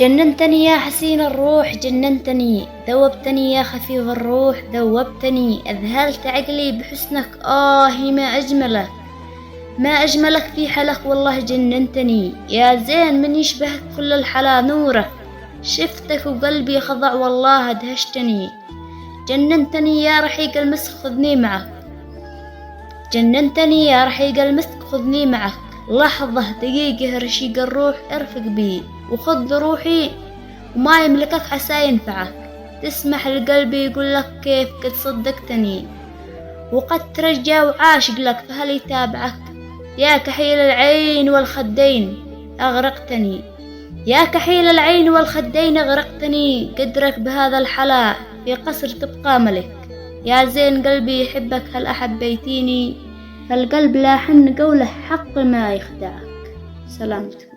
جننتني يا حسين الروح جننتني، ذوبتني يا خفيف الروح ذوبتني، أذهلت عقلي بحسنك ما أجملك، ما أجملك في حلك والله جننتني، يا زين من يشبهك كل الحلا نورك، شفتك وقلبي خضع والله أدهشتني، جننتني يا رحيق المسك خذني معك، جننتني يا رحيق المسك خذني معك، لحظة دقيقة رشيق الروح ارفق بي وخذ روحي وما يملكك عسى ينفعك، تسمح لقلبي يقول لك كيف قد صدقتني وقد ترجى وعاشق لك فهل يتابعك، يا كحيل العين والخدين أغرقتني، يا كحيل العين والخدين أغرقتني، قدرك بهذا الحلا في قصر تبقى ملك، يا زين قلبي يحبك هل أحبيتيني، فالقلب لا حن قوله حق ما يخدعك. سلامتكم.